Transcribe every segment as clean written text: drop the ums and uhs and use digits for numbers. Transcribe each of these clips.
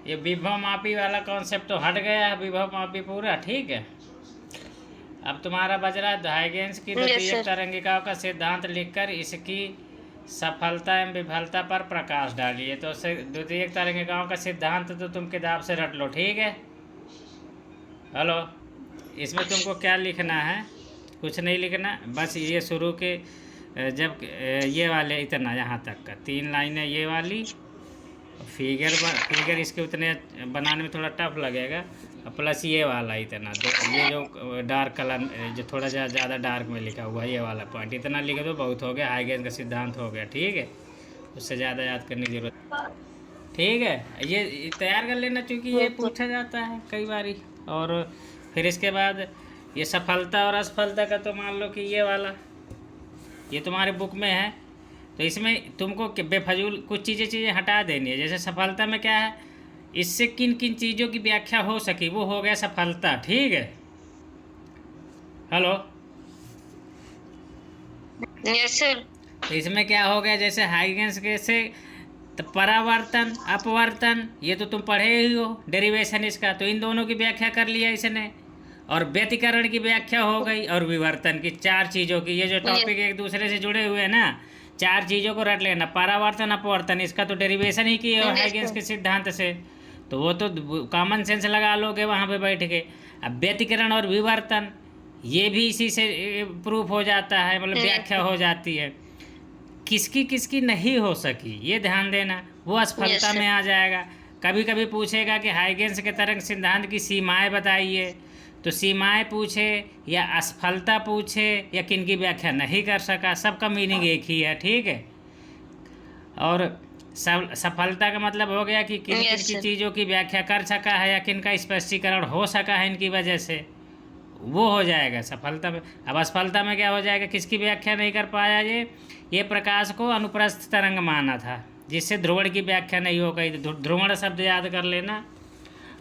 ये विभव मापी वाला कॉन्सेप्ट तो हट गया, विभव मापी पूरा ठीक है। अब तुम्हारा बज रहा है हाइगेंस की द्वितीयक तरंगिकाओं का सिद्धांत लिखकर इसकी सफलता एवं विफलता पर प्रकाश डालिए। तो द्वितीयक तरंगिकाओं का सिद्धांत तो तुम किताब से रट लो, ठीक है। हेलो, इसमें तुमको क्या लिखना है? कुछ नहीं लिखना, बस ये शुरू के जब ये वाले इतना यहाँ तक का 3 लाइनें ये वाली, फिगर इसके उतने बनाने में थोड़ा टफ लगेगा, प्लस ये वाला इतना तो ये जो डार्क कलर जो थोड़ा ज़्यादा डार्क में लिखा हुआ ये वाला पॉइंट इतना लिख दो, बहुत हो गया। हाइगेंस का सिद्धांत हो गया, ठीक है। उससे ज़्यादा याद करने की जरूरत, ठीक है। ये तैयार कर लेना क्योंकि ये पूछा जाता है कई बारी। और फिर इसके बाद ये सफलता और असफलता का तो मान लो कि ये वाला ये तुम्हारे बुक में है, तो इसमें तुमको बेफजूल कुछ चीज़ें हटा देनी है। जैसे सफलता में क्या है, इससे किन किन चीज़ों की व्याख्या हो सकी, वो हो गया सफलता, ठीक है। Hello, yes sir. तो इसमें क्या हो गया, जैसे हाइगेंस के से तो परावर्तन अपवर्तन ये तो तुम पढ़े ही हो, डेरिवेशन इसका, तो इन दोनों की व्याख्या कर लिया इसने। और व्यतिकरण की व्याख्या हो गई, और विवर्तन की, 4 चीज़ों की। ये जो टॉपिक एक दूसरे से जुड़े हुए हैं ना, 4 चीज़ों को रट लेना। परावर्तन अपवर्तन इसका तो डेरिवेशन ही की है हाइगेंस के सिद्धांत से, तो वो तो कॉमन सेंस लगा लोगे वहाँ पे बैठ के। अब व्यतिकरण और विवर्तन ये भी इसी से प्रूफ हो जाता है, मतलब व्याख्या हो जाती है। किसकी किसकी नहीं हो सकी ये ध्यान देना, वो असफलता में आ जाएगा। कभी कभी पूछेगा कि हाइगेंस के तरंग सिद्धांत की सीमाएं बताइए, तो सीमाएं पूछे या असफलता पूछे या किन की व्याख्या नहीं कर सका, सबका मीनिंग एक ही है, ठीक है। और सफलता का मतलब हो गया कि किन किन की चीज़ों की व्याख्या कर सका है या किन का स्पष्टीकरण हो सका है इनकी वजह से, वो हो जाएगा सफलता में। अब असफलता में क्या हो जाएगा, किसकी व्याख्या नहीं कर पाया, ये प्रकाश को अनुप्रस्थ तरंग माना था, जिससे ध्रुवण की व्याख्या नहीं हो गई। ध्रुवण शब्द याद कर लेना।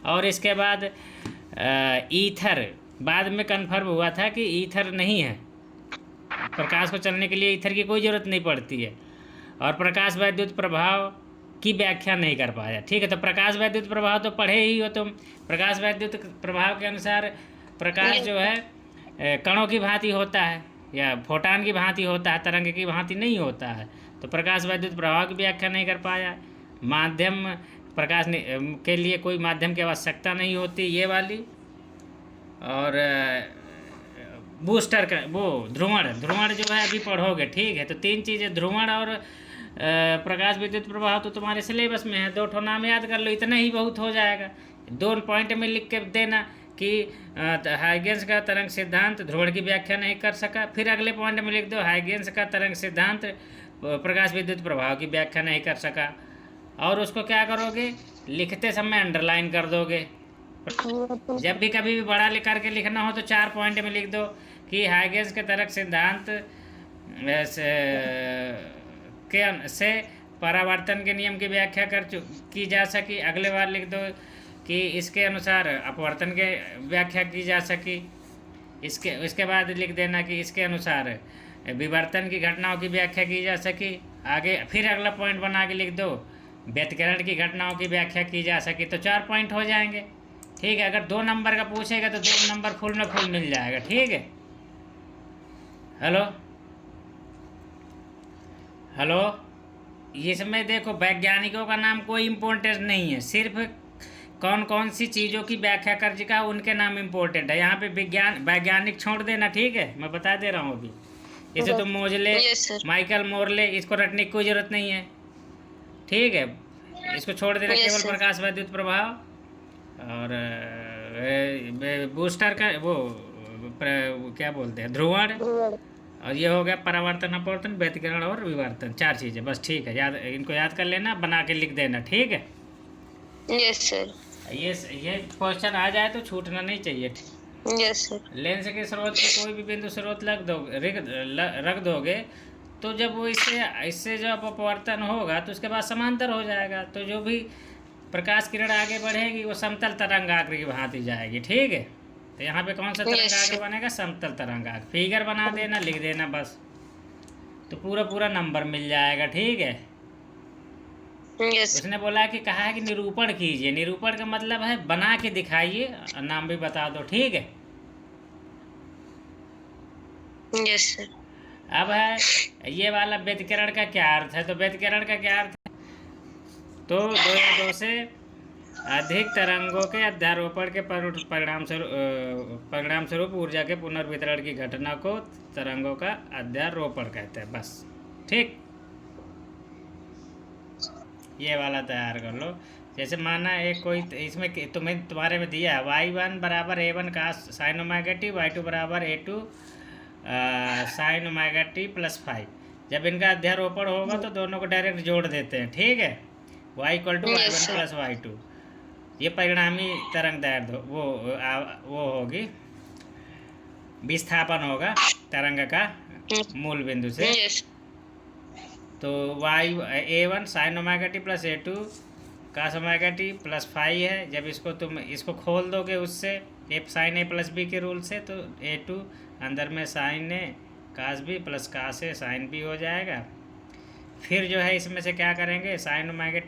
और इसके बाद ईथर, बाद में कन्फर्म हुआ था कि ईथर नहीं है, प्रकाश को चलने के लिए ईथर की कोई ज़रूरत नहीं पड़ती है। और प्रकाश वैद्युत प्रभाव की व्याख्या नहीं कर पाया, ठीक है। तो प्रकाश वैद्युत प्रभाव तो पढ़े ही हो तुम। प्रकाश वैद्युत प्रभाव के अनुसार प्रकाश जो है कणों की भांति होता है या फोटान की भांति होता है, तरंग की भांति नहीं होता है। तो प्रकाश वैद्युत प्रभाव की व्याख्या नहीं कर पाया। माध्यम प्रकाश के लिए कोई माध्यम की आवश्यकता नहीं होती, ये वाली। और बूस्टर का वो ध्रुवण जो है अभी पढ़ोगे, ठीक है। तो 3 चीज़ें, ध्रुवण और प्रकाश विद्युत प्रभाव तो तुम्हारे सिलेबस में है। 2 नाम याद कर लो, इतना ही बहुत हो जाएगा। 2 पॉइंट में लिख के देना कि हाइगेंस का तरंग सिद्धांत ध्रुवण की व्याख्या नहीं कर सका। फिर अगले पॉइंट में लिख दो हाइगेंस का तरंग सिद्धांत प्रकाश विद्युत प्रभाव की व्याख्या नहीं कर सका। और उसको क्या करोगे, लिखते समय अंडरलाइन कर दोगे। जब भी कभी भी बड़ा लिख करके लिखना हो तो 4 पॉइंट में लिख दो कि हाइगेंस के तरंग सिद्धांत से परावर्तन के नियम की व्याख्या की जा सकी। अगले बार लिख दो कि इसके अनुसार अपवर्तन के व्याख्या की जा सकी। इसके बाद लिख देना कि इसके अनुसार विवर्तन की घटनाओं की व्याख्या की जा सकी। आगे फिर अगला पॉइंट बना के लिख दो व्यतिकरण की घटनाओं की व्याख्या की जा सकी। तो 4 पॉइंट हो जाएंगे, ठीक है। अगर 2 नंबर का पूछेगा तो 2 नंबर फुल में फुल मिल जाएगा, ठीक है। हेलो, इसमें देखो वैज्ञानिकों का नाम कोई इम्पोर्टेंट नहीं है, सिर्फ कौन कौन सी चीज़ों की व्याख्या कर चुका उनके नाम इम्पोर्टेंट है। यहाँ पे वैज्ञानिक छोड़ देना, ठीक है। मैं बता दे रहा हूँ अभी। जैसे तुम मोजले, माइकल मोरले, इसको रटने की कोई ज़रूरत नहीं है, ठीक है। इसको छोड़ देना, केवल प्रकाश वैद्युत प्रभाव और बूस्टर का वो क्या बोलते हैं, ध्रुवण। और ये हो गया परावर्तन अपवर्तन व्यतिकरण और विवर्तन, 4 चीज़ें बस, ठीक है। इनको याद कर लेना, बना के लिख देना, ठीक है। Yes sir. ये क्वेश्चन आ जाए तो छूटना नहीं चाहिए। Yes sir. लेंस के स्रोत पे कोई भी बिंदु स्रोत रख दोगे तो जब वो इससे जब अपवर्तन होगा तो उसके बाद समांतर हो जाएगा। तो जो भी प्रकाश किरण आगे बढ़ेगी वो समतल तरंगाग्र की भांति जाएगी, ठीक है। तो यहाँ पे कौन सा तरंगाग्र बनेगा, समतल तरंगाग्र। फिगर बना देना, लिख देना बस, तो पूरा नंबर मिल जाएगा, ठीक है। यस उसने बोला कि कहा है कि निरूपण कीजिए। निरूपण का मतलब है बना के दिखाइए, नाम भी बता दो, ठीक है। Yes sir. अब है ये वाला व्यतिकरण का क्या अर्थ है, तो व्यतिकरण का क्या अर्थ है, तो दो या दो से अधिक तरंगों के अध्यारोपण के परिणाम स्वरूप ऊर्जा के पुनर्वितरण की घटना को तरंगों का अध्यारोपण कहते हैं, बस। ठीक, ये वाला तैयार कर लो। जैसे माना एक कोई इसमें तुम्हें तुम्हारे में दिया है y1 बराबर a1 का साइन ओमेगा टी, y2 बराबर a2 sign omega t plus 5। जब इनका अध्यारोपण होगा तो दोनों को डायरेक्ट जोड़ देते हैं, ठीक है। y equal to y one plus y2, ये परिणामी तरंग दैर्ध्य वो होगी, विस्थापन होगा तरंग का मूल बिंदु से। यस तो y a1 sine omega t plus a2 cos omega t plus 5 है। जब इसको तुम इसको खोल दोगे उससे a sine a plus b के रूल से, तो a2 अंदर में sine a cos b plus cos a sine b हो जाएगा। फिर जो है इसमें से क्या करेंगे, साइन ओमेगा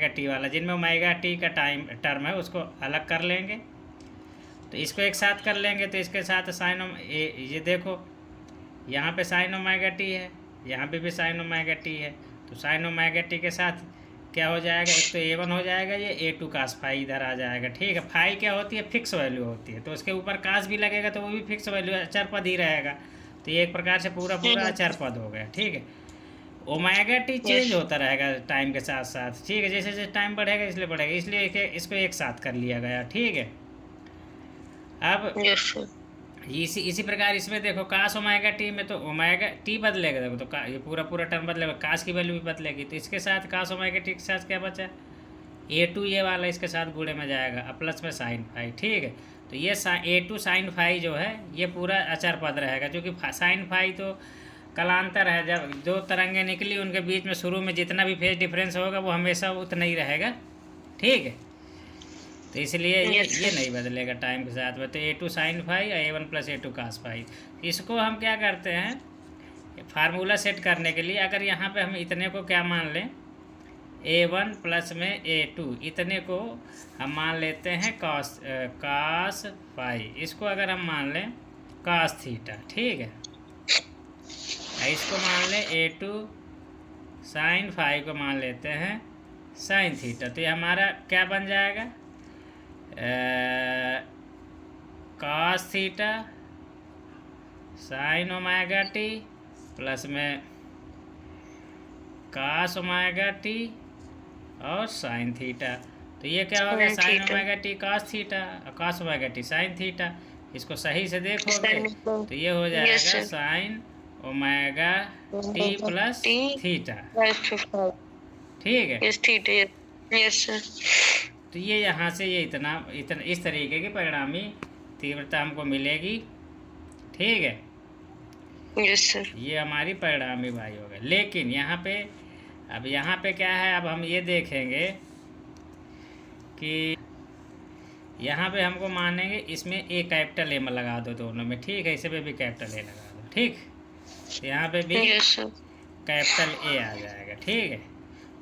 टी वाला, जिनमें ओमेगा टी का टर्म है उसको अलग कर लेंगे, तो इसको एक साथ कर लेंगे। तो इसके साथ साइन ये देखो यहाँ पे साइन ओमेगा टी है, यहाँ पे भी साइन ओमेगा टी है, तो साइन ओमेगा टी के साथ क्या हो जाएगा, एक तो a1 हो जाएगा, ये a2 कास फाई इधर आ जाएगा, ठीक है। फाई क्या होती है, फिक्स वैल्यू होती है, तो उसके ऊपर कास भी लगेगा तो वो भी फिक्स वैल्यू अचर पद ही रहेगा। तो ये एक प्रकार से पूरा अचर पद हो गया, ठीक है। ओमेगा टी चेंज होता रहेगा टाइम के साथ साथ, ठीक है। जैसे जैसे टाइम बढ़ेगा इसलिए बढ़ेगा, इसलिए इसको एक साथ कर लिया गया, ठीक है। अब इसी प्रकार इसमें देखो कास ओमेगा टी में तो ओमेगा टी बदलेगा, देखो तो ये पूरा टर्म बदलेगा, कास की वैल्यू भी बदलेगी। तो इसके साथ कास ओमेगा टी के साथ क्या बचा, a2 ये वाला इसके साथ गुणे में जाएगा, अब प्लस में साइन फाई, ठीक है। तो ये a2 साइन फाई जो है ये पूरा अचर पद रहेगा, क्योंकि साइन फाई तो कलांतर है। जब दो तरंगें निकली उनके बीच में शुरू में जितना भी फेज डिफरेंस होगा वो हमेशा उतना ही रहेगा, ठीक है। तो इसलिए ये नहीं बदलेगा टाइम के साथ में। तो a2 साइन फाई और a1 plus a2 cos phi. इसको हम क्या करते हैं फार्मूला सेट करने के लिए, अगर यहाँ पे हम इतने को क्या मान लें, a1 प्लस में a2 इतने को हम मान लेते हैं कास फाई, इसको अगर हम मान लें कास थीटा, ठीक है। इसको मान लें a2 साइन फाई को मान लेते हैं साइन थीटा, तो ये हमारा क्या बन जाएगा, cos theta sine omega t plus में कास ओमेगा टी और साइन थीटा। तो ये क्या हो गया, sine omega t cos theta और cos omega t sine theta. इसको सही से देखोगे तो ये हो जाएगा sine omega t plus theta, ठीक है। Yes sir. तो ये यहाँ से ये इतना इस तरीके की परिणामी तीव्रता हमको मिलेगी, ठीक है। Yes sir. ये हमारी परिणामी वायु हो गई। लेकिन यहाँ पे क्या है, अब हम ये देखेंगे कि यहाँ पे हमको मानेंगे इसमें ए कैपिटल ए में लगा दो दोनों में, ठीक है। इसमें भी कैपिटल ए लगा दो, ठीक। तो यहाँ पे भी कैपिटल ए आ जाएगा, ठीक है।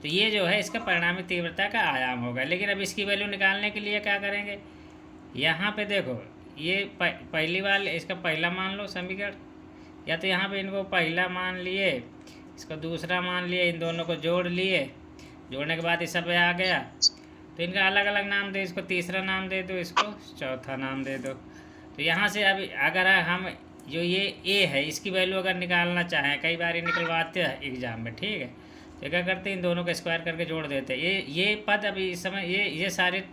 तो ये जो है इसका परिणामी तीव्रता का आयाम होगा। लेकिन अब इसकी वैल्यू निकालने के लिए क्या करेंगे, यहाँ पे देखो ये पहली वाले इसका पहला मान लो समीकरण, या तो यहाँ पे इनको पहला मान लिए, इसको दूसरा मान लिए, इन दोनों को जोड़ लिए, जोड़ने के बाद ये सब आ गया, तो इनका अलग अलग नाम दे, इसको तीसरा नाम दे दो, इसको चौथा नाम दे दो। तो यहाँ से अब अगर हम जो ये ए है इसकी वैल्यू अगर निकालना चाहें, कई बार ये निकलवाते हैं एग्जाम में, ठीक है। तो क्या करते हैं, इन दोनों को स्क्वायर करके जोड़ देते हैं। ये पद अभी इस समय ये सारे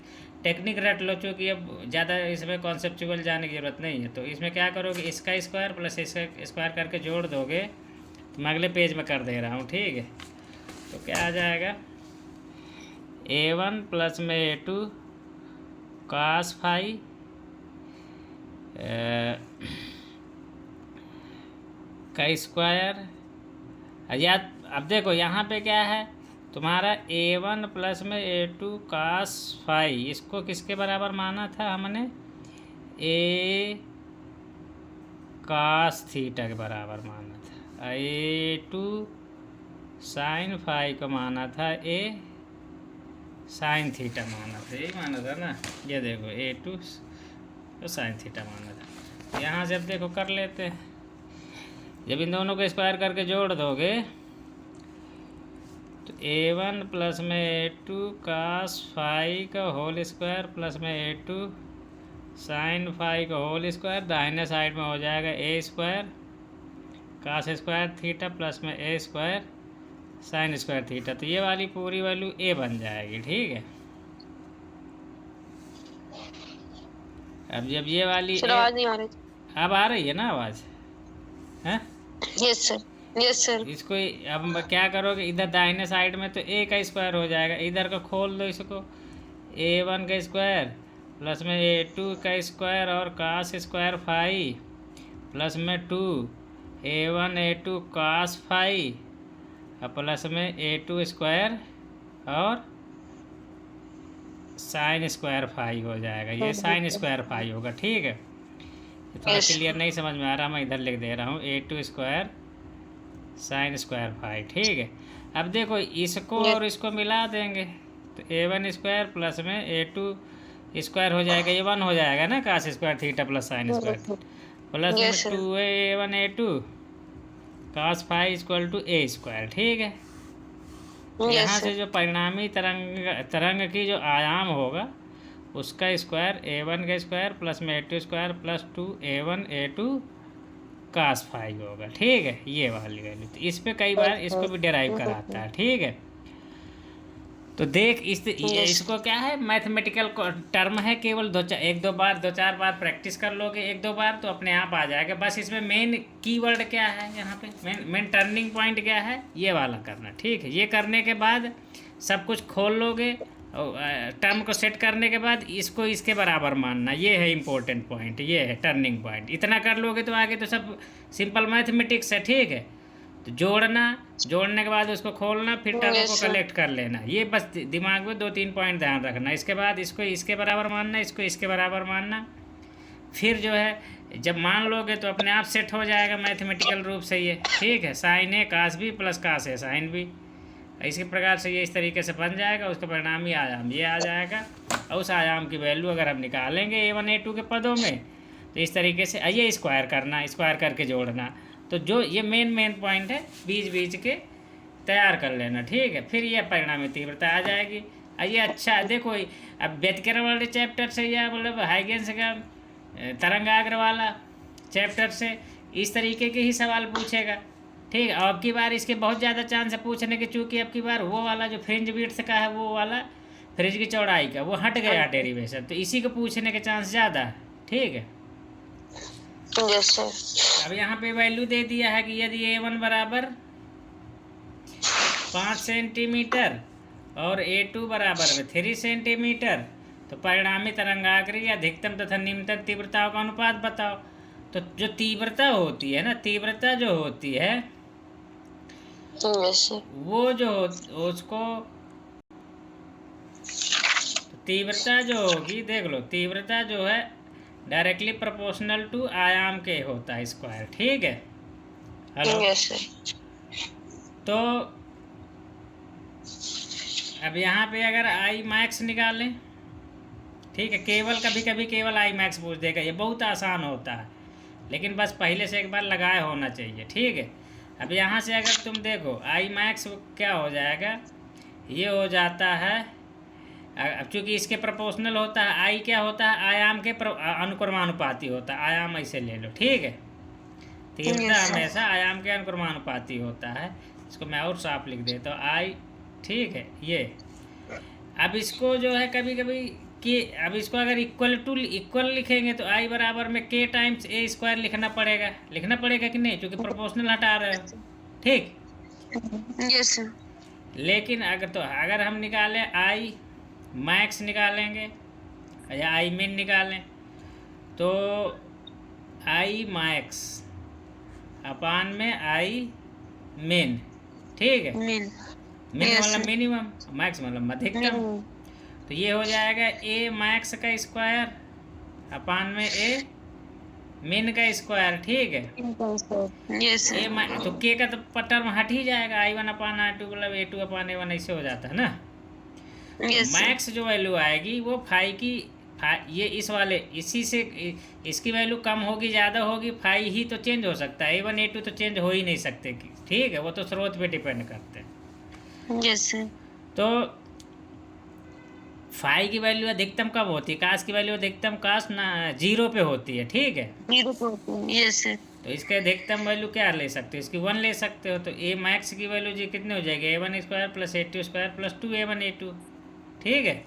टेक्निक रट लो, चूँकि अब ज़्यादा इसमें कॉन्सेप्चुअल जाने की ज़रूरत नहीं है। तो इसमें क्या करोगे, इसका स्क्वायर प्लस इसका स्क्वायर करके जोड़ दोगे, तो मैं अगले पेज में कर दे रहा हूँ, ठीक है। तो क्या आ जाएगा, a1 प्लस में a2 कास फाई का स्क्वायर, या अब देखो यहाँ पे क्या है तुम्हारा a1 प्लस में a2 कास फाई, इसको किसके बराबर माना था हमने, a कास थीटा के बराबर माना था। a2 साइन फाई को माना था a साइन थीटा माना था, यही माना था ना। ये देखो A2 तो साइन थीटा माना था। यहाँ से अब देखो कर लेते हैं। जब इन दोनों को स्क्वायर करके जोड़ दोगे तो A1 प्लस में A2 cos फाई का होल स्क्वायर प्लस में A2 साइन फाई का होल स्क्वायर, दाहिने साइड में हो जाएगा A square cos square theta plus में A square sine square theta. तो ये वाली पूरी वैल्यू A बन जाएगी, ठीक है। अब जब ये वाली सर आवाज नहीं आ रही। अब आ रही है ना आवाज़, है? Yes sir, yes sir. इसको अब क्या करोगे, इधर दाहिने साइड में तो A का स्क्वायर हो जाएगा, इधर का खोल दो इसको, A1 का स्क्वायर प्लस में A2 का स्क्वायर और कास स्क्वायर फाई प्लस में 2 A1 A2 cos phi plus में A2 स्क्वायर और साइन स्क्वायर फाई हो जाएगा। ये साइन स्क्वायर फाई होगा, ठीक है। थोड़ा क्लियर नहीं समझ में आ रहा, मैं इधर लिख दे रहा हूँ A2 square sine square phi, ठीक है। अब देखो इसको और इसको मिला देंगे तो A1 स्क्वायर प्लस में A2 स्क्वायर हो जाएगा, ये 1 हो जाएगा ना, cos square theta plus sine square plus में 2 A1 A2 cos phi equal to A square, ठीक है। यहाँ से जो परिणामी तरंग की जो आयाम होगा उसका स्क्वायर A1 का स्क्वायर प्लस में A2 square plus 2 A1 A2 cos phi होगा, ठीक है। ये वाली वैल्यू तो इस पे कई बार इसको भी डेराइव कराता है, ठीक है। तो देख इसको क्या है, मैथमेटिकल टर्म है, केवल दो चार बार प्रैक्टिस कर लोगे, एक दो बार तो अपने आप आ जाएगा। बस इसमें मेन कीवर्ड क्या है, यहाँ पे मेन टर्निंग पॉइंट क्या है, ये वाला करना, ठीक है। ये करने के बाद सब कुछ खोल लोगे और टर्म को सेट करने के बाद इसको इसके बराबर मानना, ये है इम्पोर्टेंट पॉइंट, ये है टर्निंग पॉइंट। इतना कर लोगे तो आगे तो सब सिंपल मैथमेटिक्स है, ठीक है। तो जोड़ने के बाद उसको खोलना, फिर टर्म को कलेक्ट कर लेना, ये बस दिमाग में 2-3 पॉइंट ध्यान रखना। इसके बाद इसको इसके बराबर मानना, इसको इसके बराबर मानना, फिर जो है जब मान लोगे तो अपने आप सेट हो जाएगा मैथमेटिकल रूप से ये, ठीक है। Sign a cos b plus cos a sine B, इसी प्रकार से ये इस तरीके से बन जाएगा। उसका परिणामी आयाम ये आ जाएगा और उस आयाम की वैल्यू अगर हम निकालेंगे A1 A2 के पदों में तो इस तरीके से ये स्क्वायर करना, स्क्वायर करके जोड़ना। तो जो ये मेन पॉइंट है बीच के तैयार कर लेना, ठीक है। फिर ये परिणामी तीव्रता आ जाएगी। ये अच्छा देखो, अब व्यतिकरण वाले चैप्टर से या मतलब हाइगेंस का तरंगाग्र वाला चैप्टर से इस तरीके के ही सवाल पूछेगा, ठीक है। और अब की बार इसके बहुत ज़्यादा चांस है पूछने के, चूँकि अब की बार वो वाला जो फ्रिंज विड्थ का है, वो वाला फ्रिंज की चौड़ाई का वो हट गया डेरिवेशन, तो इसी को पूछने के चांस ज़्यादा है, ठीक है। अब यहाँ पे वैल्यू दे दिया है कि यदि A1 बराबर 5 सेंटीमीटर और A2 बराबर में 3 सेंटीमीटर तो परिणामी तरंगाग्र या अधिकतम तथा निम्नतम तीव्रताओं का अनुपात बताओ। तो जो तीव्रता होती है ना, तीव्रता जो होती है वो जो उसको तीव्रता जो होगी, देख लो, तीव्रता जो है डायरेक्टली प्रोपोर्शनल टू आयाम के होता है स्क्वायर, ठीक है। हेलो तो अब यहाँ पे अगर आई मैक्स निकालें, ठीक है, कभी कभी केवल आई मैक्स पूछ देगा, ये बहुत आसान होता है, लेकिन बस पहले से एक बार लगाए होना चाहिए, ठीक है। अब यहाँ से अगर तुम देखो आई मैक्स क्या हो जाएगा, ये हो जाता है, अब चूँकि इसके प्रोपोर्शनल होता है, आई क्या होता है, आयाम के अनुक्रमानुपाती होता है, आयाम ऐसे ले लो, ठीक है। तीव्रता हमेशा आयाम के अनुक्रमानुपाती होता है। इसको मैं और साफ लिख देता हूँ, आई, ठीक है। ये अब इसको जो है कभी कभी कि अब इसको अगर इक्वल लिखेंगे तो आई बराबर में K टाइम्स A स्क्वायर लिखना पड़ेगा कि नहीं, क्योंकि प्रोपोर्शनल हटा रहे हो, ठीक। Yes sir. लेकिन अगर हम निकालें आई मैक्स निकालेंगे या आई मिन निकालें तो आई मैक्स अपान में आई मिन, ठीक है। मिन मतलब मिनिमम, मैक्स मतलब अधिकतम, तो ये हो जाएगा A मैक्स का स्क्वायर अपान में A मिन का स्क्वायर, ठीक है। यस तो K का तो टर्म हट ही जाएगा, I1 अपान I2 मतलब A2 अपान A1 ऐसे हो जाता है ना। Yes sir. मैक्स जो वैल्यू आएगी वो फाई की ये इस वाले इसी से इसकी वैल्यू कम होगी ज़्यादा होगी, फाई ही तो चेंज हो सकता है, A1 A2 तो चेंज हो ही नहीं सकते कि ठीक है, वो तो स्रोत पे डिपेंड करते हैं। Yes sir. तो फाई की वैल्यू अधिकतम कब होती है, काश की वैल्यू अधिकतम काश ना 0 पे होती है, ठीक है। 0 पे होती है। Yes sir. तो इसके अधिकतम वैल्यू क्या ले सकते हो, इसकी 1 ले सकते हो। तो ए मैक्स की वैल्यू जी कितनी हो जाएगी, A1 square plus A2 square plus 2A1 A2, ठीक है।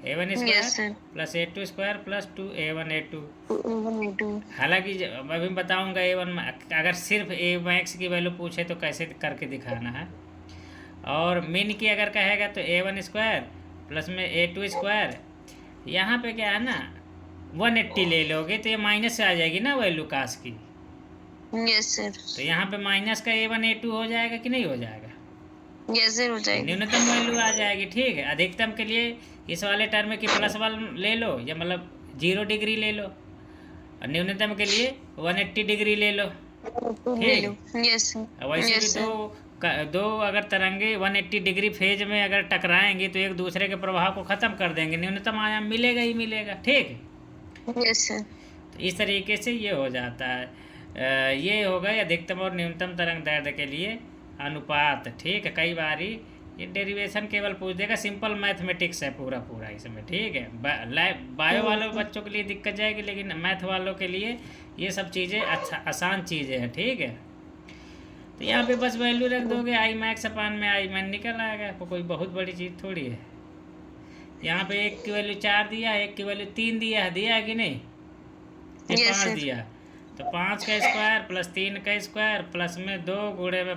A1 yes square sir. Plus A2 square plus 2A1 A2। 1 A2। हालांकि अभी बताऊंगा A1 अगर सिर्फ ए मैक्स की वैल्यू पूछे तो कैसे करके दिखाना है। और मिन की अगर कहेगा तो A1 स्क्वायर प्लस में A2 स्क्वायर, यहाँ पे क्या है ना 180 ले लोगे तो ये माइनस से आ जाएगी ना वैल्यू काश की, यस सर। तो यहाँ पे माइनस का A1 A2 हो जाएगा कि नहीं हो जाएगा, यस सर हो जाएगी। न्यूनतम वैल्यू आ जाएगी, ठीक है। अधिकतम के लिए इस वाले टर्म की +1 ले लो, या मतलब 0 डिग्री ले लो, और न्यूनतम के लिए 180 डिग्री ले लो, ठीक है। Yes sir. वैसे यस भी दो अगर तरंगे 180 डिग्री फेज में अगर टकराएंगी तो एक दूसरे के प्रभाव को ख़त्म कर देंगे, न्यूनतम आयाम मिलेगा ही मिलेगा, ठीक है। Yes sir. तो इस तरीके से ये हो जाता है। ये हो गई अधिकतम और न्यूनतम तरंग दैर्ध्य के लिए अनुपात, ठीक है। कई बार ही ये डेरिवेशन केवल पूछ देगा, सिंपल मैथमेटिक्स है पूरा पूरा इसमें, ठीक है। बायो वालों बच्चों के लिए दिक्कत जाएगी, लेकिन मैथ वालों के लिए ये सब चीज़ें अच्छा आसान चीज़ें हैं, ठीक है। तो यहाँ पे बस वैल्यू रख दोगे, आई मैक्स अपान में आई मैन निकल आएगा, तो कोई बहुत बड़ी चीज़ थोड़ी है। यहाँ पे एक की वैल्यू 4 दिया, एक की वैल्यू 3 दिया है कि नहीं, ये 5 दिया, तो 5 का स्क्वायर प्लस 3 का स्क्वायर प्लस में 2 गुणे में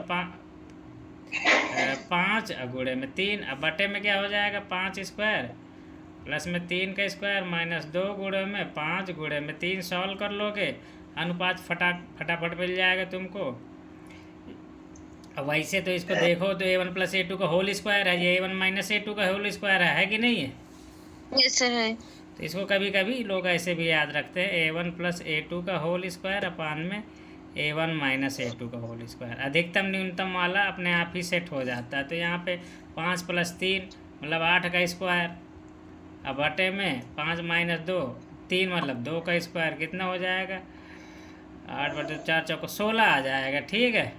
5 गुणे में 3, अब बटे में क्या हो जाएगा 5 स्क्वायर प्लस में 3 का स्क्वायर माइनस 2 गुणे में 5 गुणे में 3, सॉल्व कर लोगे अनुपात फटाफट मिल जाएगा तुमको। अब वैसे तो इसको देखो तो A1 प्लस A2 का होल स्क्वायर है, ये A1 माइनस A2 का होल स्क्वायर है कि नहीं है। यस सर है। तो इसको कभी कभी लोग ऐसे भी याद रखते हैं, A1 प्लस A2 का होल स्क्वायर अपान में A1 माइनस A2 का होल स्क्वायर। अधिकतम न्यूनतम वाला अपने आप ही सेट हो जाता है। तो यहाँ पे 5 प्लस 3 मतलब 8 का स्क्वायर, अब बटे में 5 माइनस 2 3 मतलब 2 का स्क्वायर, कितना हो जाएगा 8 बटे 4 चौको 16 आ जाएगा, ठीक है।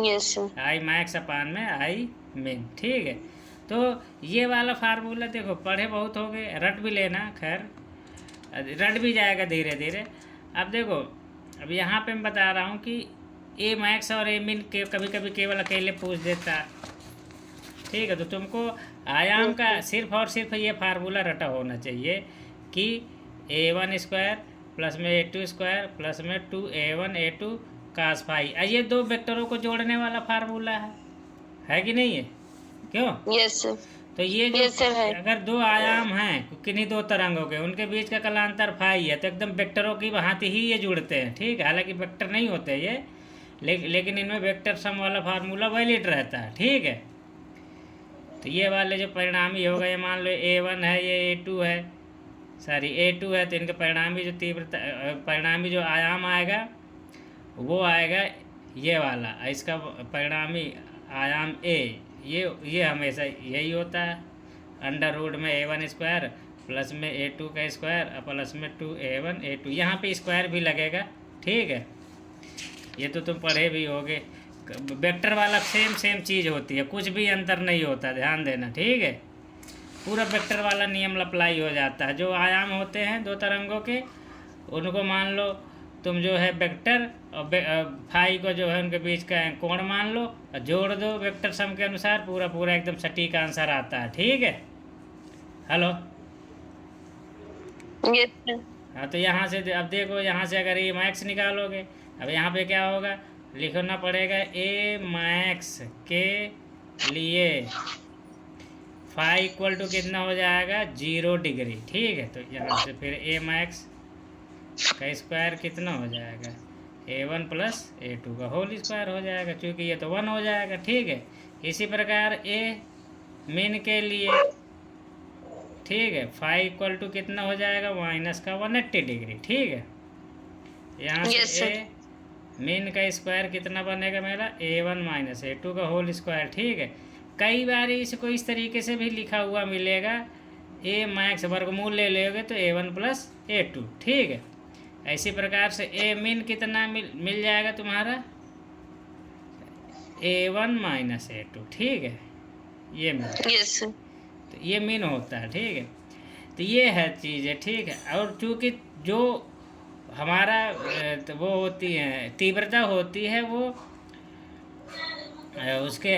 Yes sir. आई मैक्स अपान में आई मिन, ठीक है। तो ये वाला फार्मूला देखो पढ़े बहुत हो गए, रट भी लेना, खैर रट भी जाएगा धीरे धीरे। अब देखो अब यहाँ पे मैं बता रहा हूँ कि ए मैक्स और ए मिन के कभी कभी केवल अकेले पूछ देता है, ठीक है। तो तुमको आयाम का सिर्फ और सिर्फ ये फार्मूला रटा होना चाहिए कि A1 स्क्वायर प्लस में A2 स्क्वायर प्लस में 2A1 A2 कास फाई, ये 2 वेक्टरों को जोड़ने वाला फार्मूला है कि नहीं है, क्यों। Yes sir. तो ये जो Yes, sir, है। अगर 2 आयाम हैं किन्हीं 2 तरंगों के, उनके बीच का कलांतर फाई है, तो एकदम वेक्टरों की भांति ही ये जुड़ते हैं, ठीक है। हालांकि वेक्टर नहीं होते ये, लेकिन इनमें वेक्टर सम वाला फार्मूला वैलिड रहता है, ठीक है। तो ये वाले जो परिणामी हो गए, मान लो A1 है, ये A2 है, सॉरी A2 है, तो इनके परिणामी जो तीव्रता परिणामी जो आयाम आएगा वो आएगा ये वाला, इसका परिणामी आयाम A, ये हमेशा यही होता है, अंडर रूट में A1 स्क्वायर प्लस में A2 का स्क्वायर प्लस में 2A1 A2, यहाँ पे स्क्वायर भी लगेगा, ठीक है। ये तो तुम पढ़े भी होगे, वेक्टर वाला सेम चीज़ होती है, कुछ भी अंतर नहीं होता, ध्यान देना, ठीक है। पूरा वेक्टर वाला नियम अप्लाई हो जाता है। जो आयाम होते हैं 2 तरंगों के, उनको मान लो तुम जो है वेक्टर और फाई को जो है उनके बीच का कोण मान लो और जोड़ दो वेक्टर सम के अनुसार, पूरा पूरा एकदम सटीक आंसर आता है, ठीक है। Hello, yes sir. हाँ, तो यहाँ से अब देखो, यहाँ से अगर ए मैक्स निकालोगे, अब यहाँ पे क्या होगा, लिखना पड़ेगा ए मैक्स के लिए फाई इक्वल टू कितना हो जाएगा 0 डिग्री, ठीक है। तो यहाँ से फिर ए मैक्स का स्क्वायर कितना हो जाएगा A1 प्लस A2 का होल स्क्वायर हो जाएगा, क्योंकि ये तो 1 हो जाएगा, ठीक है। इसी प्रकार ए मिन के लिए, ठीक है, फाई इक्वल टू कितना हो जाएगा माइनस का 180 डिग्री, ठीक है। यहाँ से ए मिन का स्क्वायर कितना बनेगा मेरा A1 माइनस A2 का होल स्क्वायर, ठीक है। कई बार इसको इस तरीके से भी लिखा हुआ मिलेगा, ए मैक्स वर्गमूल ले लोगे तो A1 प्लस A2, ठीक है। इसी प्रकार से ए मीन कितना मिल जाएगा तुम्हारा, A1 माइनस A2, ठीक है, ये मिल, यस सर। तो ये मीन होता है, ठीक है। तो ये है चीज़ें, ठीक है। और चूँकि जो हमारा तो वो होती है तीव्रता होती है, वो उसके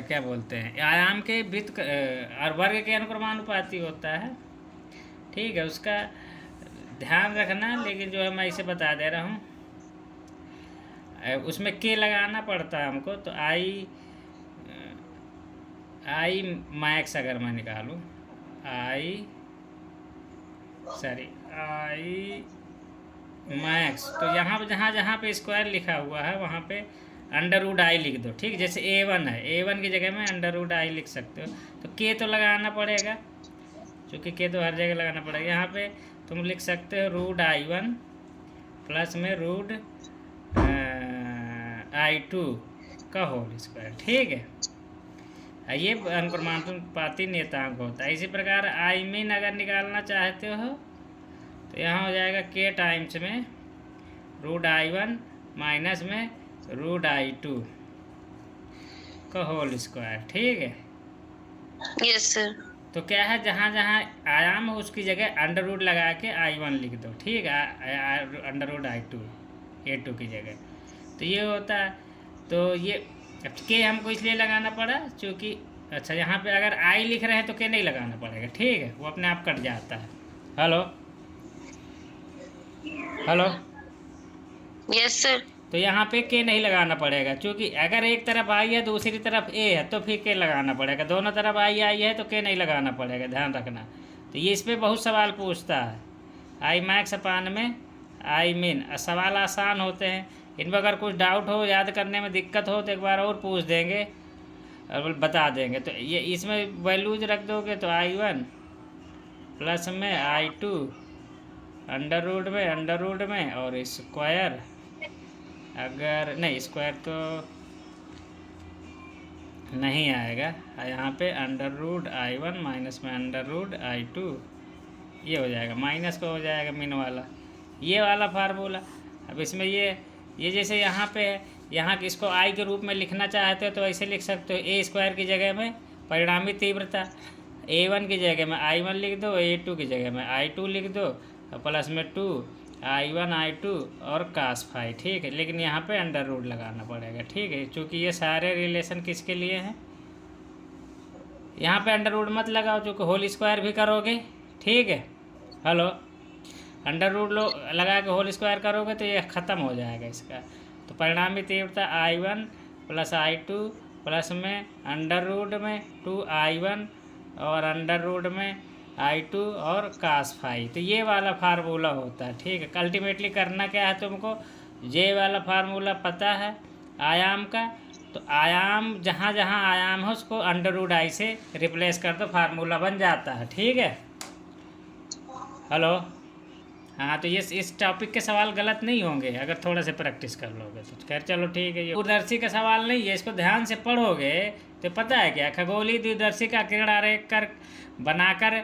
क्या बोलते हैं, आयाम के वृत्त और वर्ग के अनुक्रमानुपाती होता है, ठीक है। उसका ध्यान रखना, लेकिन जो है मैं इसे बता दे रहा हूँ, उसमें के लगाना पड़ता है हमको। तो आई मैक्स अगर मैं निकालूँ, आई मैक्स, तो यहाँ पे जहाँ पे स्क्वायर लिखा हुआ है वहाँ पे अंडर रूट आई लिख दो, ठीक। जैसे A1 है, A1 की जगह में अंडर रूट आई लिख सकते हो। तो के तो लगाना पड़ेगा, क्योंकि के तो हर जगह लगाना पड़ेगा। यहाँ पे तुम लिख सकते हो रूट I1 प्लस में रूट I2 का होल स्क्वायर, ठीक है। ये अनुक्रमानुपाती नियतांक होता है। इसी प्रकार आई मीन अगर निकालना चाहते हो तो यहाँ हो जाएगा के टाइम्स में रूट I1 माइनस में रूट I2 का होल स्क्वायर, ठीक है। Yes sir. तो क्या है, जहाँ जहाँ आयाम हो उसकी जगह अंडर रूट लगा के I1 लिख दो, ठीक है, अंडर रूट I2 A2 की जगह। तो ये होता है। तो ये के हमको इसलिए लगाना पड़ा क्योंकि, अच्छा, यहाँ पे अगर आई लिख रहे हैं तो के नहीं लगाना पड़ेगा, ठीक है, वो अपने आप कट जाता है। Hello hello, yes sir. तो यहाँ पे के नहीं लगाना पड़ेगा, क्योंकि अगर एक तरफ आई है दूसरी तरफ ए है तो फिर के लगाना पड़ेगा। दोनों तरफ आई है तो के नहीं लगाना पड़ेगा, ध्यान रखना। तो ये इस पर बहुत सवाल पूछता है, आई मैक्स अपान में आई मीन। सवाल आसान होते हैं, इनमें अगर कुछ डाउट हो, याद करने में दिक्कत हो तो एक बार और पूछ देंगे और बता देंगे। तो ये इसमें वैल्यूज रख दोगे तो I1 प्लस में I2 अंडर रूट में और स्क्वायर, अगर नहीं स्क्वायर तो नहीं आएगा, यहाँ पे अंडर रूट I1 माइनस में अंडर रूट I2, ये हो जाएगा, माइनस का हो जाएगा मीन वाला, ये वाला फार्मूला। अब इसमें ये जैसे यहाँ पे है, यहाँ इसको आई के रूप में लिखना चाहते हो तो ऐसे लिख सकते हो, ए स्क्वायर की जगह में परिणामी तीव्रता, A1 की जगह में I1 लिख दो, A2 की जगह में I2 लिख दो, और प्लस में 2 I1 I2 और कास फाई, ठीक है। लेकिन यहाँ पे अंडर रूट लगाना पड़ेगा, ठीक है, क्योंकि ये सारे रिलेशन किसके लिए हैं। यहाँ पे अंडर रूट मत लगाओ, क्योंकि होल स्क्वायर भी करोगे, ठीक है। हेलो, अंडर रूट लगा के होल स्क्वायर करोगे तो ये ख़त्म हो जाएगा इसका। तो परिणामी तीव्रता I1 प्लस I2 प्लस में अंडर रूट में 2I1 और अंडर रूट में I2 और कास फाई, तो ये वाला फार्मूला होता है, ठीक है। अल्टीमेटली करना क्या है तुमको, ये वाला फार्मूला पता है आयाम का, तो आयाम जहाँ जहाँ आयाम है उसको अंडर रूट आई से रिप्लेस कर दो, फार्मूला बन जाता है, ठीक है। हेलो, हाँ, तो ये इस टॉपिक के सवाल गलत नहीं होंगे अगर थोड़ा से प्रैक्टिस कर लोगे तो। खैर चलो ठीक है, ये दूरदर्शी का सवाल नहीं है, इसको ध्यान से पढ़ोगे तो पता है क्या, खगोलीय दूरदर्शी का किरण आरेख बनाकर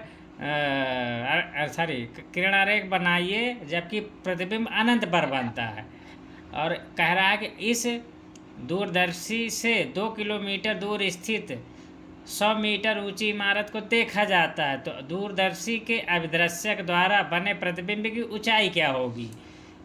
किरण आरेख बनाइए जबकि प्रतिबिंब अनंत पर बनता है। और कह रहा है कि इस दूरदर्शी से 2 किलोमीटर दूर स्थित 100 मीटर ऊंची इमारत को देखा जाता है, तो दूरदर्शी के अभिदर्शक द्वारा बने प्रतिबिंब की ऊंचाई क्या होगी।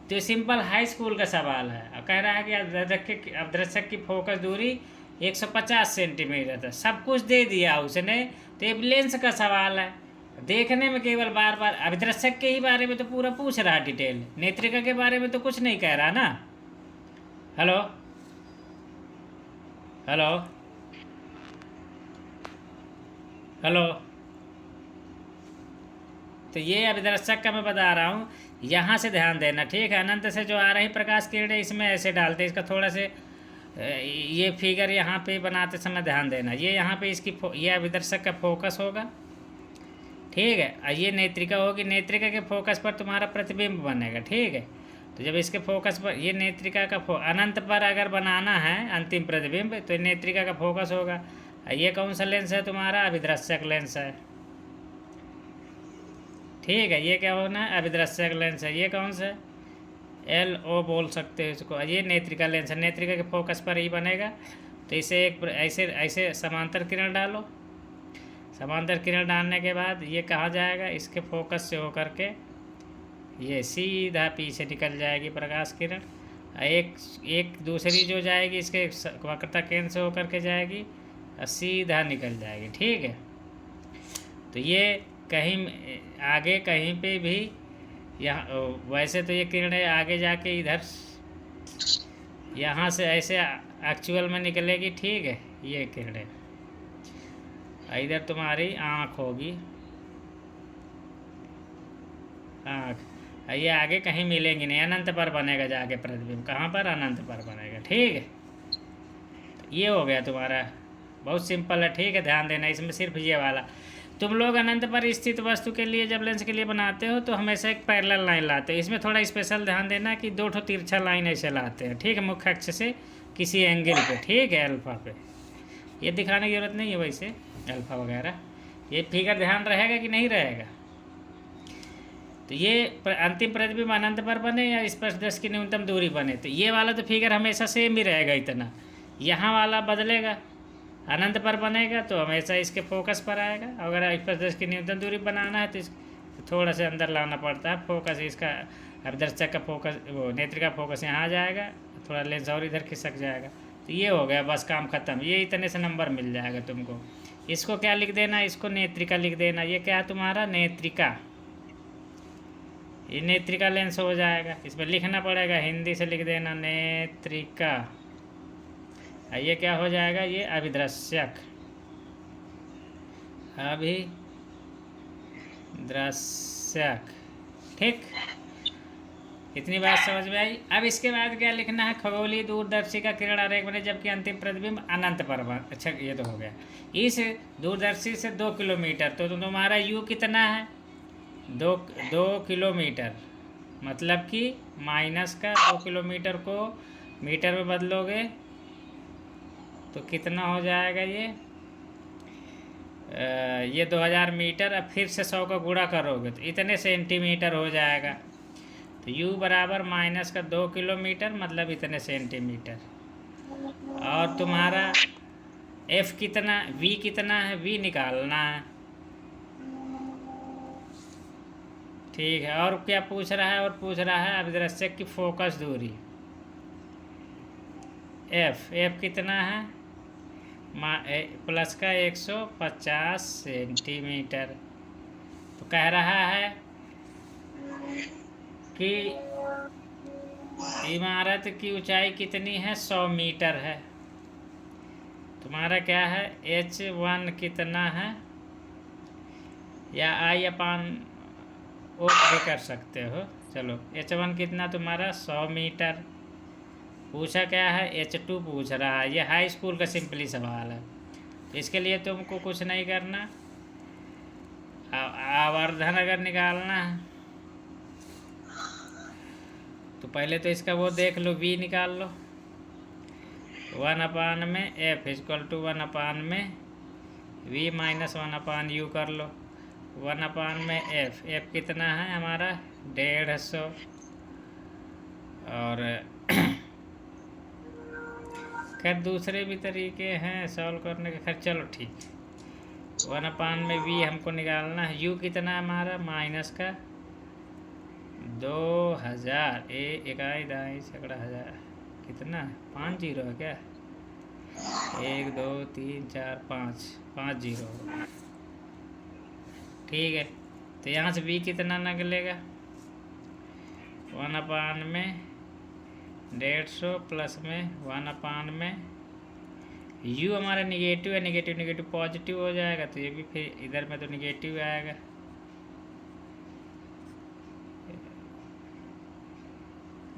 तो सिंपल हाई स्कूल का सवाल है। और कह रहा है कि अभिदर्शक की फोकस दूरी 150 सेंटीमीटर है, सब कुछ दे दिया उसने। तो ये लेंस का सवाल है, देखने में केवल बार बार अभिदर्शक के ही बारे में तो पूरा पूछ रहा डिटेल, नेत्रिका के बारे में तो कुछ नहीं कह रहा ना। हेलो हेलो हेलो, तो ये अभिदर्शक का मैं बता रहा हूँ, यहाँ से ध्यान देना, ठीक है। अनंत से जो आ रही प्रकाश किरणें इसमें ऐसे डालते, इसका थोड़ा से ये फिगर यहाँ पे बनाते समय ध्यान देना। ये यहाँ पे ये अभिदर्शक का फोकस होगा, ठीक है, और ये नेत्रिका होगी, नेत्रिका के फोकस पर तुम्हारा प्रतिबिंब बनेगा, ठीक है। तो जब इसके फोकस पर ये नेत्रिका का अनंत पर अगर बनाना है अंतिम प्रतिबिंब, तो नेत्रिका का फोकस होगा। ये कौन सा लेंस है तुम्हारा? अभिदृश्यक लेंस है। ठीक है, ये क्या होना है? अभिदृश्यक लेंस है। ये कौन सा है? LO बोल सकते हो इसको। ये नेत्रिका लेंस है, नेत्रिका के फोकस पर ही बनेगा। तो इसे एक ऐसे ऐसे समांतर किरण डालो। समांतर किरण डालने के बाद ये कहाँ जाएगा? इसके फोकस से होकर के ये सीधा पीछे निकल जाएगी प्रकाश किरण। एक दूसरी जो जाएगी इसके वक्रता केंद्र से होकर के जाएगी और सीधा निकल जाएगी। ठीक है, तो ये कहीं आगे कहीं पे भी यहाँ वैसे तो ये किरणें आगे जाके इधर यहाँ से ऐसे एक्चुअल में निकलेगी। ठीक है, ये किरणें इधर तुम्हारी आँख होगी, आँख। ये आगे कहीं मिलेंगी नहीं, अनंत पर बनेगा जाके प्रतिबिंब। कहाँ पर? अनंत पर बनेगा। ठीक है, ये हो गया तुम्हारा, बहुत सिंपल है। ठीक है, ध्यान देना इसमें सिर्फ ये वाला। तुम लोग अनंत पर स्थित वस्तु के लिए जब लेंस के लिए बनाते हो तो हमेशा एक पैरेलल लाइन लाते हो। इसमें थोड़ा स्पेशल ध्यान देना कि 2 ठो तिरछा लाइन ऐसे लाते हैं। ठीक है, मुख्य अक्ष से किसी एंगल पे। ठीक है, अल्फा पे। ये दिखाने की जरूरत नहीं है वैसे, अल्फा वगैरह। ये फिगर ध्यान रहेगा कि नहीं रहेगा? तो ये अंतिम प्रतिबिंब अनंत पर बने या स्पर्शदर्शी की न्यूनतम दूरी बने, तो ये वाला तो फिगर हमेशा सेम ही रहेगा इतना। यहाँ वाला बदलेगा, अनंत पर बनेगा तो हमेशा इसके फोकस पर आएगा। अगर स्पर्शदर्शी की न्यूनतम दूरी बनाना है तो थोड़ा सा अंदर लाना पड़ता है फोकस। इसका अभिदर्शक का फोकस, वो नेत्रिका फोकस यहाँ आ जाएगा, थोड़ा लेंस और इधर खिसक जाएगा। तो ये हो गया, बस काम खत्म। ये इतने से नंबर मिल जाएगा तुमको। इसको क्या लिख देना? इसको नेत्रिका लिख देना। ये क्या है तुम्हारा? नेत्रिका। ये नेत्रिका लेंस हो जाएगा। इसमें लिखना पड़ेगा, हिंदी से लिख देना नेत्रिका। ये क्या हो जाएगा? ये अभिदृश्यक, अभिदृश्यक। ठीक, इतनी बात समझ में आई। अब इसके बाद क्या लिखना है? खगोलीय दूरदर्शी का किरण आरेख बने जबकि अंतिम प्रतिबिंब अनंत पर बने। अच्छा, ये तो हो गया। इस दूरदर्शी से 2 किलोमीटर, तो तुम्हारा U कितना है? 2 किलोमीटर, मतलब कि माइनस का 2 किलोमीटर को मीटर में बदलोगे तो कितना हो जाएगा? ये 2000 मीटर। अब फिर से 100 का गुणा करोगे तो इतने सेंटीमीटर हो जाएगा। तो U बराबर माइनस का 2 किलोमीटर मतलब इतने सेंटीमीटर। और तुम्हारा F कितना, V कितना है? V निकालना है। ठीक है, और क्या पूछ रहा है? और पूछ रहा है अभिदृश्यक की फोकस दूरी F कितना है? प्लस का 150 सेंटीमीटर। तो कह रहा है कि इमारत की ऊंचाई कितनी है? 100 मीटर है। तुम्हारा क्या है? H1 कितना है? या I/O भी कर सकते हो। चलो, H1 कितना तुम्हारा? 100 मीटर। पूछा क्या है? H2 पूछ रहा है। ये हाई स्कूल का सिंपली सवाल है। तो इसके लिए तुमको कुछ नहीं करना, आवर्धन अगर निकालना है तो पहले तो इसका वो देख लो, V निकाल लो। 1/में F = 1/में V माइनस 1/U कर लो। 1/में F कितना है हमारा? 150। और खैर दूसरे भी तरीके हैं सॉल्व करने के। खैर चलो ठीक, 1/में V हमको निकालना है। U कितना है हमारा? माइनस का 2000। इकाई दाई सैकड़ा हज़ार कितना? 5 जीरो है क्या? 1 2 3 4 5 जीरो। ठीक है, तो यहाँ से V कितना निकलेगा? 1/में 150 प्लस में 1/में U हमारा निगेटिव है, निगेटिव पॉजिटिव हो जाएगा। तो ये भी फिर इधर में तो निगेटिव आएगा।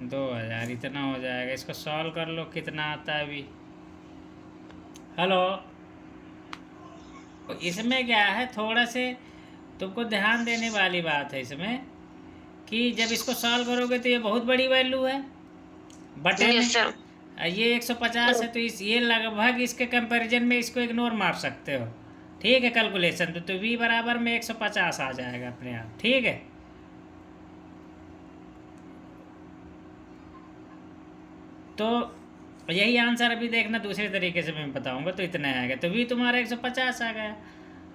दो 2000 इतना हो जाएगा। इसको सॉल्व कर लो, कितना आता है अभी। हेलो, इसमें क्या है, थोड़ा से तुमको ध्यान देने वाली बात है इसमें कि जब इसको सॉल्व करोगे तो ये बहुत बड़ी वैल्यू है बटे Yes, sir. ये 150 है, तो इस ये लगभग इसके कंपैरिजन में इसको इग्नोर मार सकते हो। ठीक है, कैलकुलेशन तो v बराबर में 150 आ जाएगा अपने आप। ठीक है, तो यही आंसर अभी देखना दूसरे तरीके से मैं बताऊंगा, तो इतना आएगा। तो v तुम्हारा 150 आ गया।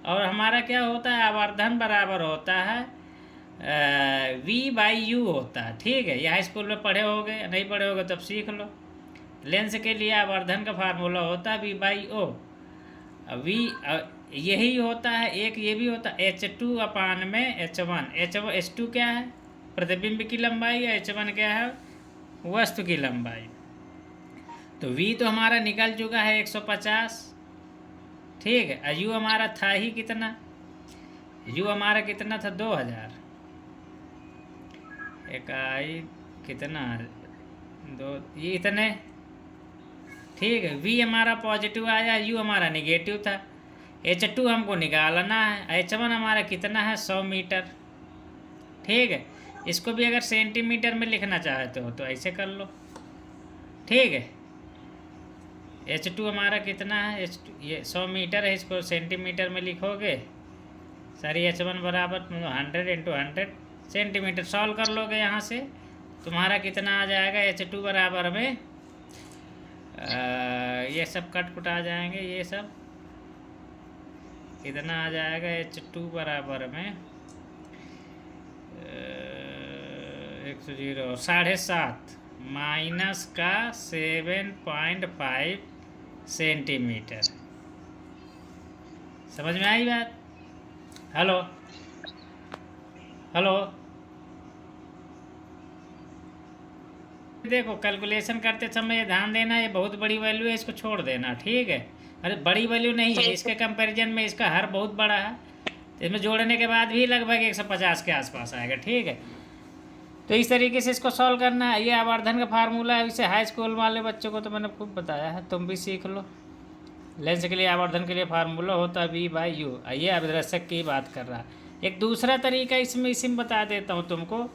और हमारा क्या होता है, आवर्धन बराबर होता है v/u होता है। ठीक है, यह स्कूल में पढ़े होगे, नहीं पढ़े होगे तब सीख लो। लेंस के लिए आवर्धन का फार्मूला होता है v/o। v यही होता है, एक ये भी होता है h2 अपान में h1। h2 क्या है, प्रतिबिंब की लंबाई, h1 क्या है, वस्तु की लंबाई। तो v तो हमारा निकल चुका है 150। ठीक है, u हमारा था ही कितना, u हमारा कितना था 2000। इकाई कितना, दो, ये इतने। ठीक है, v हमारा पॉजिटिव आया, u हमारा निगेटिव था। h2 हमको निकालना है, h1 हमारा कितना है 100 मीटर। ठीक है, इसको भी अगर सेंटीमीटर में लिखना चाहते हो तो ऐसे कर लो। ठीक है, h2 हमारा कितना है, ये 100 मीटर है, इसको सेंटीमीटर में लिखोगे। सारी h1 बराबर 100 × 100 सेंटीमीटर। सॉल्व कर लोगे यहाँ से, तुम्हारा कितना आ जाएगा, h2 बराबर में ये सब कट कुट आ जाएंगे, ये सब कितना आ जाएगा, h2 बराबर में 7.5 माइनस का 7.5 सेंटीमीटर। समझ में आई बात? हेलो हेलो, देखो कैलकुलेशन करते समय ये ध्यान देना, ये बहुत बड़ी वैल्यू है, इसको छोड़ देना। ठीक है, अरे बड़ी वैल्यू नहीं है, इसके कंपैरिजन में इसका हर बहुत बड़ा है, तो इसमें जोड़ने के बाद भी लगभग 150 के आसपास आएगा। ठीक है, तो इस तरीके से इसको सॉल्व करना है। ये आवर्धन का फार्मूला है, इसे हाई स्कूल वाले बच्चों को तो मैंने खूब बताया है, तुम भी सीख लो। लेंस के लिए आवर्धन के लिए फार्मूला होता है v/u। ये अभिदर्शक की बात कर रहा है। एक दूसरा तरीका इसमें बता देता हूँ तुमको।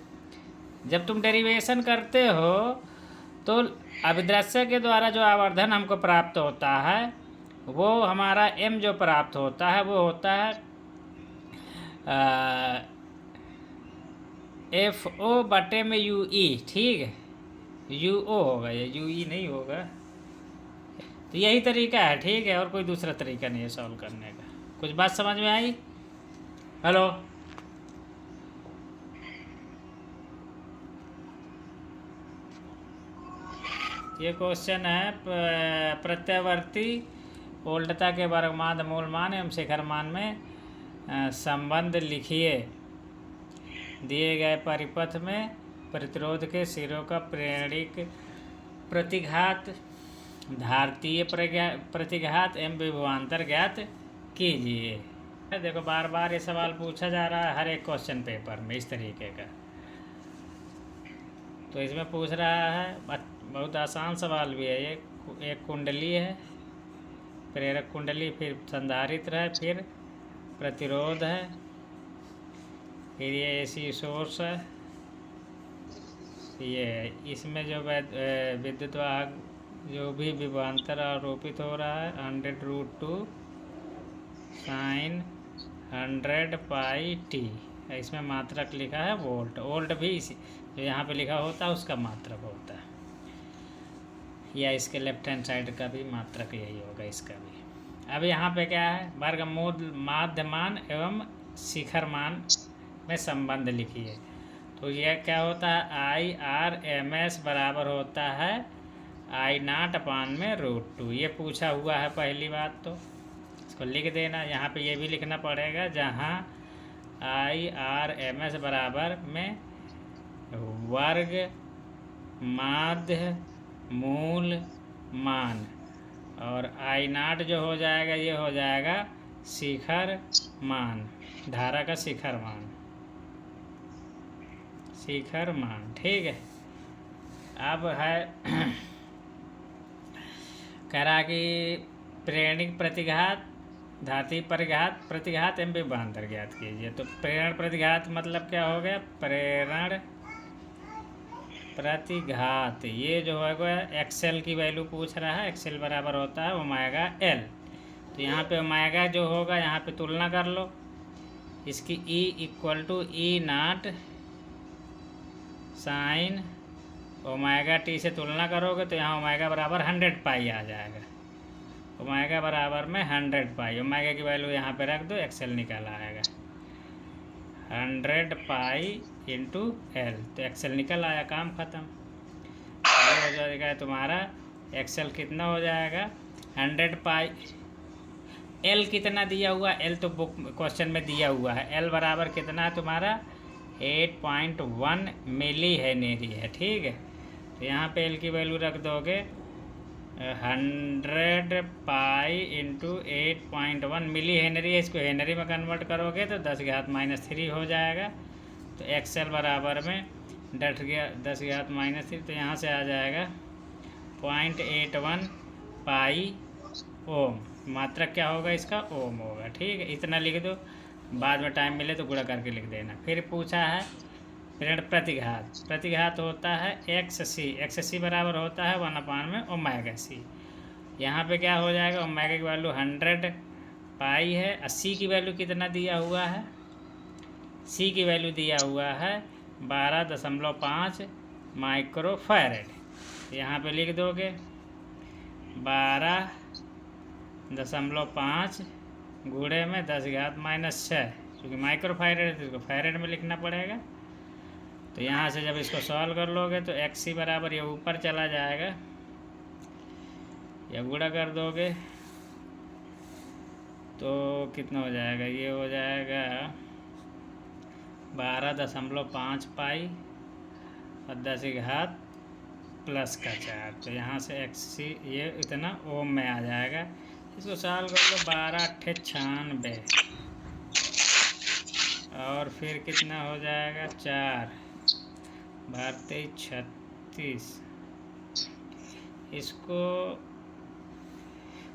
जब तुम डेरिवेशन करते हो तो अभिदर्शक के द्वारा जो आवर्धन हमको प्राप्त होता है, वो हमारा m जो प्राप्त होता है वो होता है FO/UE। ठीक है, UO होगा, ये UE नहीं होगा। तो यही तरीका है। ठीक है, और कोई दूसरा तरीका नहीं है सॉल्व करने का। कुछ बात समझ में आई? हेलो, ये क्वेश्चन है प्रत्यावर्ती उल्टता के वर्गमान, मूलमान एवं शिखरमान में संबंध लिखिए। दिए गए परिपथ में प्रतिरोध के सिरों का प्रेरणिक प्रतिघात, धारतीय प्रतिघात एवं विभवांतर ज्ञात कीजिए। देखो बार बार ये सवाल पूछा जा रहा है हर एक क्वेश्चन पेपर में इस तरीके का। तो इसमें पूछ रहा है, बहुत आसान सवाल भी है ये। एक कुंडली है, प्रेरक कुंडली, फिर संधारित्र है, फिर प्रतिरोध है, फिर ये AC सोर्स है। ये इसमें जो विद्युत वाहक जो भी विभवांतर आरोपित हो रहा है 100√2 sin 100πt। इसमें मात्रक लिखा है वोल्ट। वोल्ट भी इसी जो यहाँ पे लिखा होता है उसका मात्रक होता है, या इसके लेफ्ट हैंड साइड का भी मात्रक यही होगा, इसका भी। अब यहाँ पे क्या है, वर्गमूल माध्यमान एवं शिखरमान में संबंध लिखिए। तो यह क्या होता है, IRMS बराबर होता है I0/√2। ये पूछा हुआ है पहली बात, तो इसको लिख देना। यहाँ पे ये भी लिखना पड़ेगा, जहाँ IRMS बराबर में वर्ग माध्य मूल मान, और I0 जो हो जाएगा ये हो जाएगा शिखर मान, धारा का शिखर मान, शिखर मान। ठीक है, अब है कह रहा कि प्रेरणिक प्रतिघात, धाती प्रतिघात एवं विभवांतर ज्ञात कीजिए। तो प्रेरण प्रतिघात मतलब क्या हो गया, प्रेरण प्रतिघात, ये जो है एक्सेल की वैल्यू पूछ रहा है। एक्सेल बराबर होता है ओमेगा एल। तो यहाँ पे ओमेगा जो होगा यहाँ पे तुलना कर लो इसकी, e equal to e naught sine omega t से तुलना करोगे तो यहाँ ओमेगा बराबर 100 पाई आ जाएगा। ओमेगा बराबर में 100 पाई, ओमेगा की वैल्यू यहाँ पे रख दो, एक्सेल निकल आएगा 100 पाई इंटू एल। तो एक्सेल निकल आया, काम ख़त्म। ये हो जाएगा तुम्हारा एक्सेल कितना हो जाएगा 100 पाई। एल कितना दिया हुआ, एल तो बुक क्वेश्चन में दिया हुआ है। एल बराबर कितना है तुम्हारा 8.1 मिली हेनरी है, ठीक है। तो यहाँ पे एल की वैल्यू रख दोगे 100 पाई इंटू 8.1 मिली हेनरी है। इसको हेनरी में कन्वर्ट करोगे तो 10⁻³ हो जाएगा। तो एक्सेल बराबर में डट गया 10⁻³ तो यहाँ से आ जाएगा 0.81 पाई ओम। मात्रक क्या होगा इसका, ओम होगा, ठीक है। इतना लिख दो, बाद में टाइम मिले तो गुणा करके लिख देना। फिर पूछा है ऋण प्रतिघात। प्रतिघात होता है एक्स सी, एक्स सी बराबर होता है 1 में ओमेगा सी। यहाँ पे क्या हो जाएगा, ओमेगा की वैल्यू 100 पाई है, 80 की वैल्यू कितना दिया हुआ है, सी की वैल्यू दिया हुआ है 12.5 माइक्रोफैरड। यहाँ पे लिख दोगे 12.5 गुणे में 10⁻⁶, क्योंकि माइक्रोफैरड है तो इसको फैरड में लिखना पड़ेगा। तो यहाँ से जब इसको सॉल्व कर लोगे तो एक्स सी बराबर ये ऊपर चला जाएगा, या गुणा कर दोगे तो कितना हो जाएगा, ये हो जाएगा 12.5 पाई और 10⁻+4। तो यहाँ से एक्स सी ये इतना ओम में आ जाएगा। इसको सॉल्व कर लो 12×8 = 96 और फिर कितना हो जाएगा 4 × 36। इसको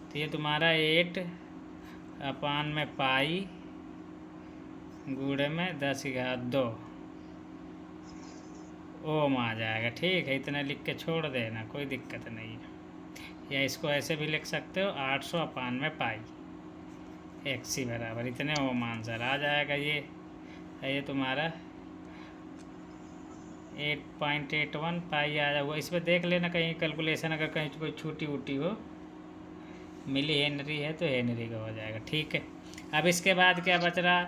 तो ये तुम्हारा 8 में पाई गुणे में 10⁻² ओम आ जाएगा, ठीक है। इतना लिख के छोड़ देना, कोई दिक्कत नहीं है। या इसको ऐसे भी लिख सकते हो 800 में पाई, एक्स सी बराबर इतने ओम आंसर आ जाएगा। ये तुम्हारा 8.81 पाई आ जाएगा। इस पर देख लेना कहीं कैलकुलेशन अगर कहीं कोई छूटी वूटी हो, मिली हेनरी है तो हेनरी का हो जाएगा, ठीक है। अब इसके बाद क्या बच रहा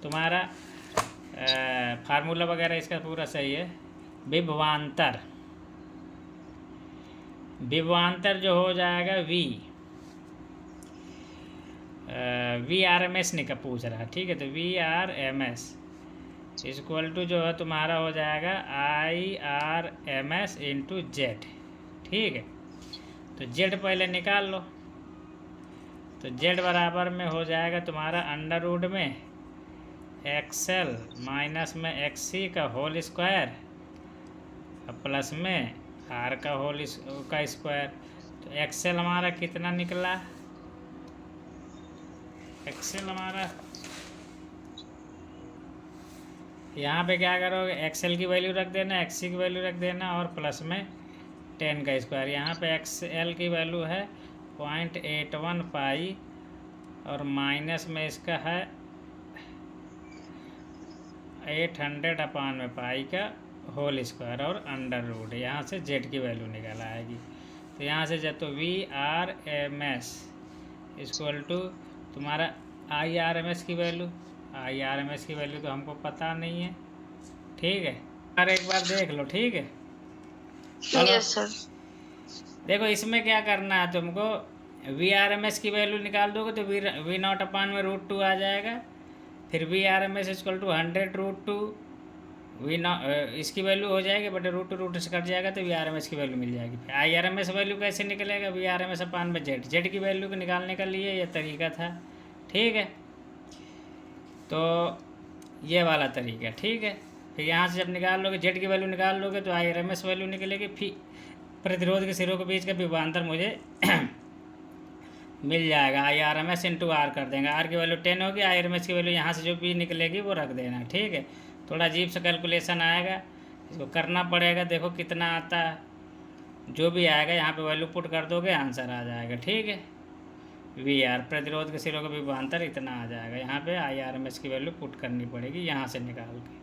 तुम्हारा, फार्मूला वगैरह इसका पूरा सही है। विभवांतर, विभवांतर जो हो जाएगा VRMS का पूछ रहा है, ठीक है। तो VRMS इक्वल टू जो है तुम्हारा हो जाएगा IRMS × Z, ठीक है। तो Z पहले निकाल लो। तो Z बराबर में हो जाएगा तुम्हारा अंडर रूट में XL माइनस में XC का होल स्क्वायर प्लस में R का होल का स्क्वायर। तो XL हमारा कितना निकला, XL हमारा यहाँ पे क्या करोगे, XL की वैल्यू रख देना, XC की वैल्यू रख देना और प्लस में 10 का स्क्वायर। यहाँ पे XL की वैल्यू है 0.81 पाई और माइनस में इसका है 800 में पाई का होल स्क्वायर और अंडर रूट। यहाँ से Z की वैल्यू निकल आएगी। तो यहाँ से जब तो VRMS इक्वल टू तुम्हारा IRMS की वैल्यू, IRMS की वैल्यू तो हमको पता नहीं है, ठीक है। और एक बार देख लो, ठीक है। Yes sir. देखो इसमें क्या करना है तुमको, VRMS की वैल्यू निकाल दोगे तो V0 में √2 आ जाएगा। फिर VRMS इक्वल टू 100√2 इसकी वैल्यू हो जाएगी, बट √2 से कट जाएगा तो VRMS की वैल्यू मिल जाएगी। फिर IRMS वैल्यू कैसे निकलेगा, VRMS में Z की वैल्यू को निकालने के लिए ये तरीका था, ठीक है। तो ये वाला तरीका, ठीक है। फिर यहाँ से जब निकाल लोगे Z की वैल्यू निकाल लोगे तो IRMS वैल्यू निकलेगी। फिर प्रतिरोध के सिरों के बीच का विभवांतर मुझे मिल जाएगा, IRMS × R कर देंगे। R की वैल्यू 10 होगी, IRMS की वैल्यू यहाँ से जो भी निकलेगी वो रख देना, ठीक है। थोड़ा अजीब सा कैलकुलेशन आएगा, इसको करना पड़ेगा, देखो कितना आता है। जो भी आएगा यहाँ पे वैल्यू पुट कर दोगे, आंसर आ जाएगा। ठीक है, वी आर प्रतिरोध के सिरों का विभवांतर इतना आ जाएगा। यहाँ पे आई आर एम एस की वैल्यू पुट करनी पड़ेगी यहाँ से निकाल के।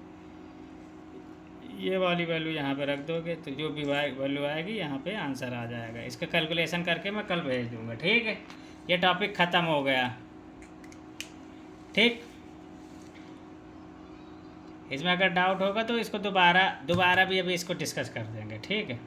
ये वाली वैल्यू यहाँ पे रख दोगे तो जो भी वैल्यू आएगी यहाँ पे आंसर आ जाएगा। इसका कैलकुलेशन करके मैं कल भेज दूँगा। ठीक है, ये टॉपिक ख़त्म हो गया। ठीक, इसमें अगर डाउट होगा तो इसको दोबारा भी अभी इसको डिस्कस कर देंगे। ठीक है।